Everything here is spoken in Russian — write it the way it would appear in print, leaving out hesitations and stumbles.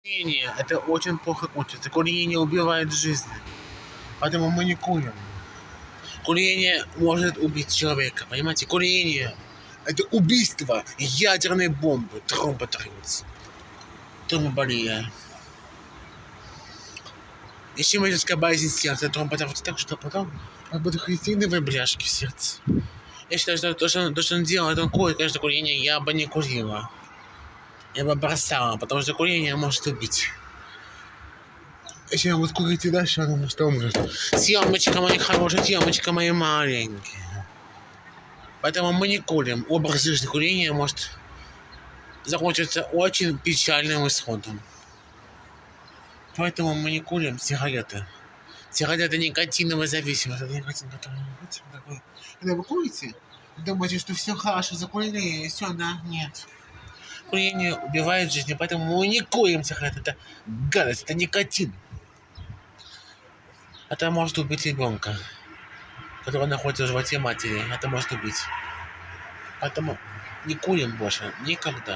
Курение — это очень плохо кончится. Курение убивает жизнь. Поэтому мы не курим. Курение может убить человека. Понимаете? Курение — это убийство ядерной бомбы. Тромботоракс. Тромболия. Ишемическая болезнь сердца. Тромботоракс. Так что потом будут христиановые бляшки в сердце. Я считаю, что то, что он делает, он курит, конечно, курение я бы не курила. Я бы бросала, потому что курение может убить. Если вы курите дальше, она может умрет. Съемочка мои хорошие, съемочка мои маленькие. Поэтому мы не курим. Образ жизни курения может закончиться очень печальным исходом. Поэтому мы не курим сигареты. Сигареты никотиновая зависимость. Это никотин, который такой. Когда вы курите, думаете, что все хорошо, закурили, и все, да? Нет. Курение убивает жизнь, поэтому мы не курим сигареты. Это гадость, это никотин. Это может убить ребенка, который находится в животе матери. Это может убить. Поэтому не курим больше никогда.